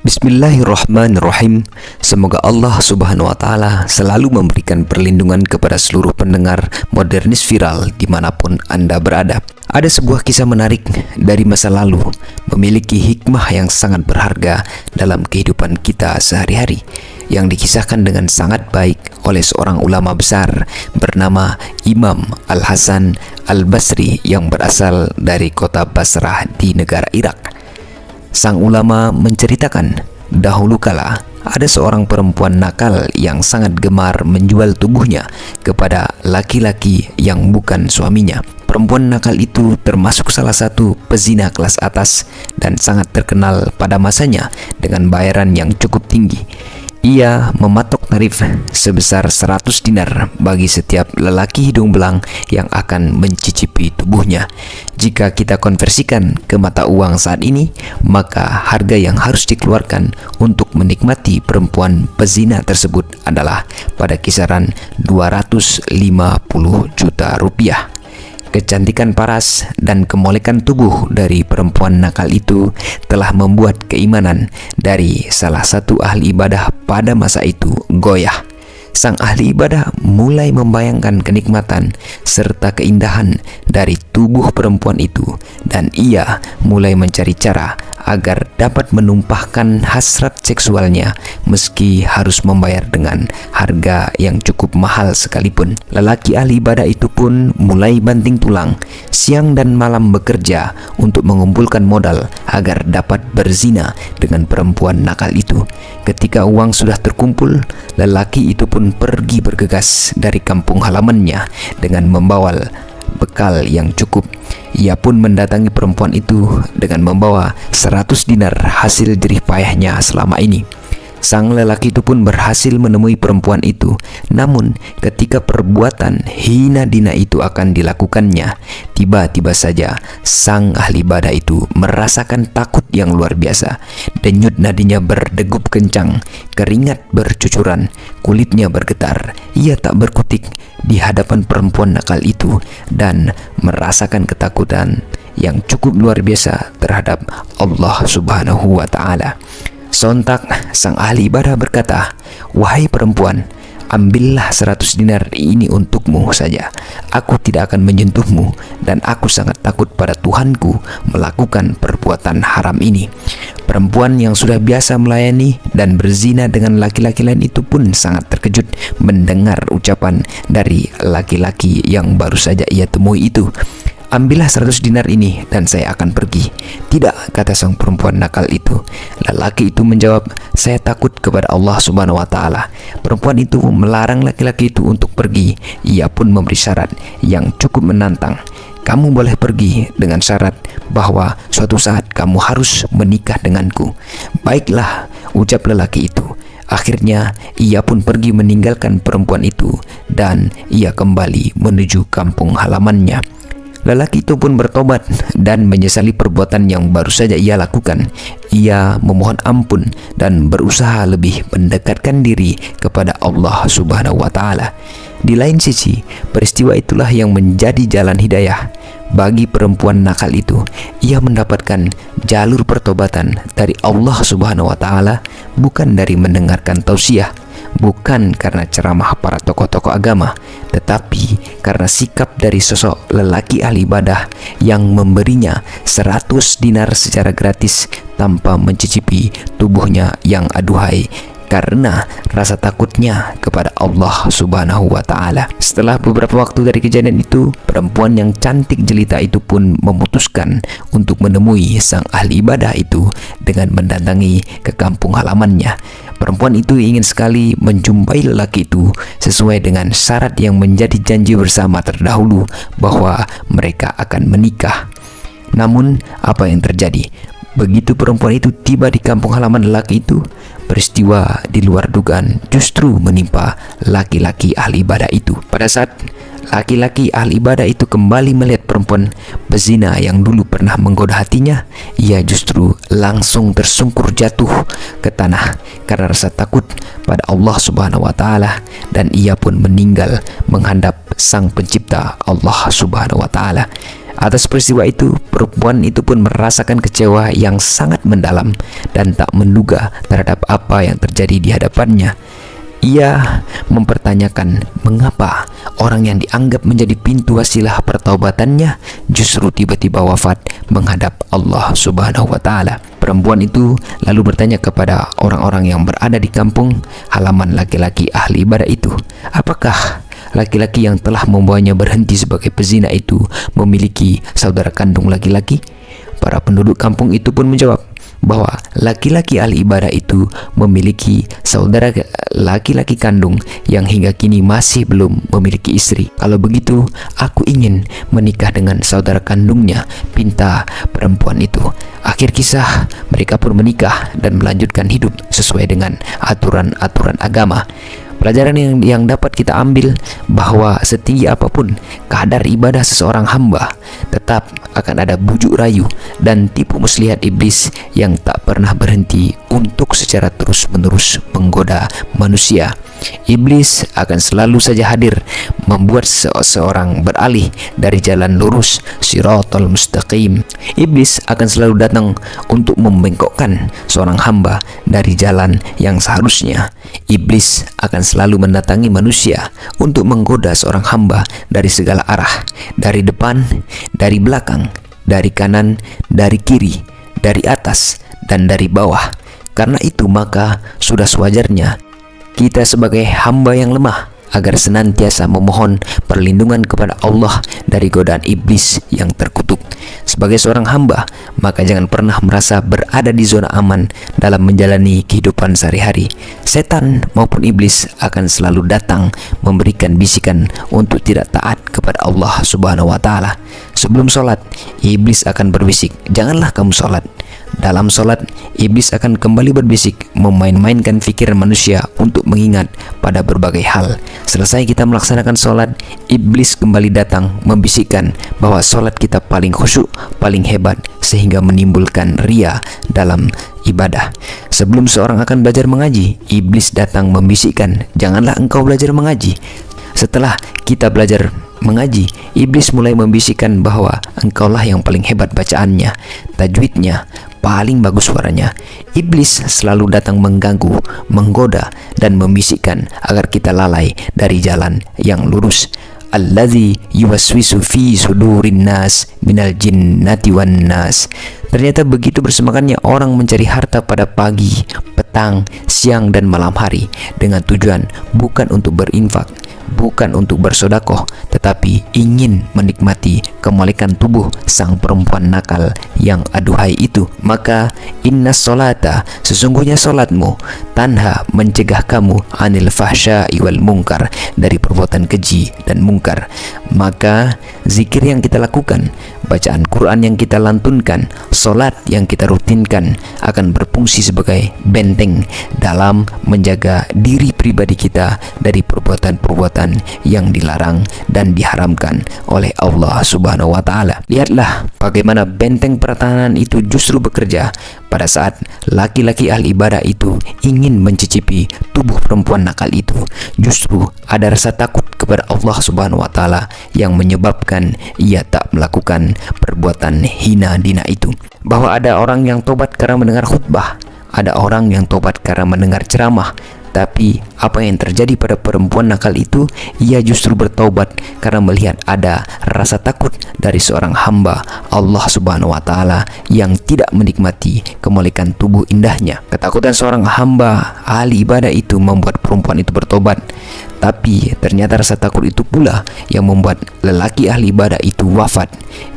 Bismillahirrahmanirrahim. Semoga Allah Subhanahu wa Ta'ala selalu memberikan perlindungan kepada seluruh pendengar Modernis Viral dimanapun Anda berada. Ada sebuah kisah menarik dari masa lalu, memiliki hikmah yang sangat berharga dalam kehidupan kita sehari-hari, yang dikisahkan dengan sangat baik oleh seorang ulama besar bernama Imam Al-Hasan Al-Basri yang berasal dari kota Basrah di negara Irak. Sang ulama menceritakan, dahulu kala ada seorang perempuan nakal yang sangat gemar menjual tubuhnya kepada laki-laki yang bukan suaminya. Perempuan nakal itu termasuk salah satu pezina kelas atas dan sangat terkenal pada masanya dengan bayaran yang cukup tinggi. Ia mematok tarif sebesar 100 dinar bagi setiap lelaki hidung belang yang akan mencicipi tubuhnya. Jika kita konversikan ke mata uang saat ini, maka harga yang harus dikeluarkan untuk menikmati perempuan pezina tersebut adalah pada kisaran 250 juta rupiah. Kecantikan paras dan kemolekan tubuh dari perempuan nakal itu telah membuat keimanan dari salah satu ahli ibadah pada masa itu goyah. Sang ahli ibadah mulai membayangkan kenikmatan serta keindahan dari tubuh perempuan itu, dan ia mulai mencari cara agar dapat menumpahkan hasrat seksualnya meski harus membayar dengan harga yang cukup mahal sekalipun. Lelaki ahli ibadah itu pun mulai banting tulang, siang dan malam bekerja untuk mengumpulkan modal agar dapat berzina dengan perempuan nakal itu. Ketika uang sudah terkumpul, lelaki itu pun pergi bergegas dari kampung halamannya dengan membawa bekal yang cukup. Ia pun mendatangi perempuan itu dengan membawa 100 dinar hasil jerih payahnya selama ini. Sang lelaki itu pun berhasil menemui perempuan itu. Namun ketika perbuatan hina dina itu akan dilakukannya, tiba-tiba saja sang ahli ibadah itu merasakan takut yang luar biasa. Denyut nadinya berdegup kencang, keringat bercucuran, kulitnya bergetar. Ia tak berkutik di hadapan perempuan nakal itu dan merasakan ketakutan yang cukup luar biasa terhadap Allah Subhanahu wa Ta'ala. Sontak sang ahli ibadah berkata, "Wahai perempuan, ambillah 100 dinar ini untukmu saja. Aku tidak akan menyentuhmu dan aku sangat takut pada Tuhanku melakukan perbuatan haram ini." Perempuan yang sudah biasa melayani dan berzina dengan laki-laki lain itu pun sangat terkejut mendengar ucapan dari laki-laki yang baru saja ia temui itu. "Ambillah 100 dinar ini dan saya akan pergi." "Tidak," kata sang perempuan nakal itu. Lelaki itu menjawab, "Saya takut kepada Allah Subhanahu wa Ta'ala." Perempuan itu melarang laki-laki itu untuk pergi. Ia pun memberi syarat yang cukup menantang. "Kamu boleh pergi dengan syarat bahwa suatu saat kamu harus menikah denganku." "Baiklah," ucap lelaki itu. Akhirnya ia pun pergi meninggalkan perempuan itu dan ia kembali menuju kampung halamannya. Lelaki itu pun bertobat dan menyesali perbuatan yang baru saja ia lakukan. Ia memohon ampun dan berusaha lebih mendekatkan diri kepada Allah Subhanahu wa Ta'ala. Di lain sisi, peristiwa itulah yang menjadi jalan hidayah bagi perempuan nakal itu. Ia mendapatkan jalur pertobatan dari Allah Subhanahu wa Ta'ala, bukan dari mendengarkan tausiah, bukan karena ceramah para tokoh-tokoh agama, tetapi karena sikap dari sosok lelaki ahli ibadah yang memberinya 100 dinar secara gratis tanpa mencicipi tubuhnya yang aduhai, karena rasa takutnya kepada Allah Subhanahu wa Ta'ala. Setelah beberapa waktu dari kejadian itu, perempuan yang cantik jelita itu pun memutuskan untuk menemui sang ahli ibadah itu dengan mendatangi ke kampung halamannya. Perempuan itu ingin sekali menjumpai lelaki itu sesuai dengan syarat yang menjadi janji bersama terdahulu bahwa mereka akan menikah. Namun apa yang terjadi? Begitu perempuan itu tiba di kampung halaman lelaki itu, peristiwa di luar dugaan justru menimpa laki-laki ahli ibadah itu. Pada saat laki-laki ahli ibadah itu kembali melihat perempuan bezina yang dulu pernah menggoda hatinya, ia justru langsung tersungkur jatuh ke tanah karena rasa takut pada Allah Subhanahu wa Ta'ala, dan ia pun meninggal menghadap sang pencipta Allah Subhanahu wa Ta'ala. Atas peristiwa itu, perempuan itu pun merasakan kecewa yang sangat mendalam dan tak menduga terhadap apa yang terjadi di hadapannya. Ia mempertanyakan mengapa orang yang dianggap menjadi pintu wasilah pertaubatannya justru tiba-tiba wafat menghadap Allah Subhanahu wa Ta'ala. Perempuan itu lalu bertanya kepada orang-orang yang berada di kampung halaman laki-laki ahli ibadah itu, apakah laki-laki yang telah membawanya berhenti sebagai pezina itu memiliki saudara kandung laki-laki? Para penduduk kampung itu pun menjawab bahwa laki-laki ahli ibadah itu memiliki saudara laki-laki kandung yang hingga kini masih belum memiliki istri. Kalau begitu, aku ingin menikah dengan saudara kandungnya, pinta perempuan itu. Akhir kisah, mereka pun menikah dan melanjutkan hidup sesuai dengan aturan-aturan agama. Pelajaran yang dapat kita ambil bahwa setinggi apapun kadar ibadah seseorang hamba, tetap akan ada bujuk rayu dan tipu muslihat iblis yang tak pernah berhenti untuk secara terus-menerus menggoda manusia. Iblis akan selalu saja hadir membuat seseorang beralih dari jalan lurus Shiratal Mustaqim. Iblis akan selalu datang untuk membengkokkan seorang hamba dari jalan yang seharusnya. Iblis akan selalu mendatangi manusia untuk menggoda seorang hamba dari segala arah, dari depan, dari belakang, dari kanan, dari kiri, dari atas, dan dari bawah. Karena itu maka sudah sewajarnya kita sebagai hamba yang lemah agar senantiasa memohon perlindungan kepada Allah dari godaan iblis yang terkutuk. Sebagai seorang hamba, maka jangan pernah merasa berada di zona aman dalam menjalani kehidupan sehari-hari. Setan maupun iblis akan selalu datang memberikan bisikan untuk tidak taat kepada Allah Subhanahu wa Ta'ala. Sebelum sholat, iblis akan berbisik, janganlah kamu sholat. Dalam sholat, iblis akan kembali berbisik, memain-mainkan pikiran manusia untuk mengingat pada berbagai hal. Selesai kita melaksanakan sholat, iblis kembali datang membisikkan bahwa sholat kita paling khusyuk, paling hebat, sehingga menimbulkan ria dalam ibadah. Sebelum seorang akan belajar mengaji, iblis datang membisikkan, janganlah engkau belajar mengaji. Setelah kita belajar mengaji, iblis mulai membisikkan bahwa engkaulah yang paling hebat bacaannya, tajwidnya, paling bagus suaranya. Iblis selalu datang mengganggu, menggoda, dan membisikkan agar kita lalai dari jalan yang lurus. Allazi yuwaswisu fi sudurin nas minal jinnati wan nas. Ternyata begitu bersemakannya orang mencari harta pada pagi, petang, siang, dan malam hari dengan tujuan bukan untuk berinfak, bukan untuk bersodakoh, tetapi ingin menikmati kemalikan tubuh sang perempuan nakal yang aduhai itu. Maka inna sholata, sesungguhnya solatmu, tanha, mencegah kamu anil fahsya'i wal mungkar, dari perbuatan keji dan mungkar. Maka zikir yang kita lakukan, bacaan Quran yang kita lantunkan, solat yang kita rutinkan akan berfungsi sebagai benteng dalam menjaga diri pribadi kita dari perbuatan-perbuatan yang dilarang dan diharamkan oleh Allah Subhanahu wa Ta'ala. Lihatlah bagaimana benteng pertahanan itu justru bekerja pada saat laki-laki ahli ibadah itu ingin mencicipi tubuh perempuan nakal itu. Justru ada rasa takut kepada Allah Subhanahu wa Ta'ala yang menyebabkan ia tak melakukan perbuatan hina dina itu. Bahwa ada orang yang tobat karena mendengar khutbah, ada orang yang tobat karena mendengar ceramah. Tapi apa yang terjadi pada perempuan nakal itu? Ia justru bertaubat karena melihat ada rasa takut dari seorang hamba Allah Subhanahu wa Ta'ala yang tidak menikmati kemalikan tubuh indahnya. Ketakutan seorang hamba ahli ibadah itu membuat perempuan itu bertobat. Tapi ternyata rasa takut itu pula yang membuat lelaki ahli ibadah itu wafat.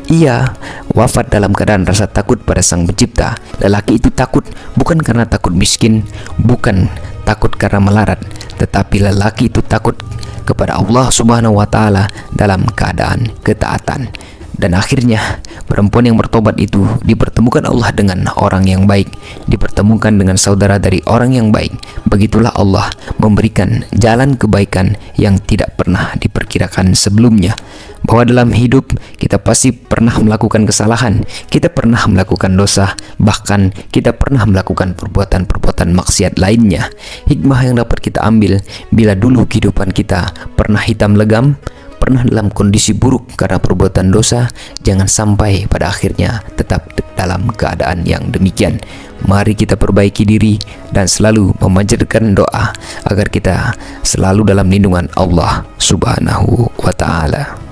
Ia wafat dalam keadaan rasa takut pada Sang Pencipta. Lelaki itu takut bukan karena takut miskin, bukan takut karena melarat, tetapi lelaki itu takut kepada Allah Subhanahu wa Ta'ala dalam keadaan ketaatan. Dan akhirnya perempuan yang bertobat itu dipertemukan Allah dengan orang yang baik, dipertemukan dengan saudara dari orang yang baik. Begitulah Allah memberikan jalan kebaikan yang tidak pernah diperkirakan sebelumnya. Bahwa dalam hidup kita pasti pernah melakukan kesalahan, kita pernah melakukan dosa, bahkan kita pernah melakukan perbuatan-perbuatan maksiat lainnya. Hikmah yang dapat kita ambil, bila dulu kehidupan kita pernah hitam legam, pernah dalam kondisi buruk karena perbuatan dosa, jangan sampai pada akhirnya tetap dalam keadaan yang demikian. Mari kita perbaiki diri dan selalu memanjatkan doa agar kita selalu dalam lindungan Allah Subhanahu wa ta'ala.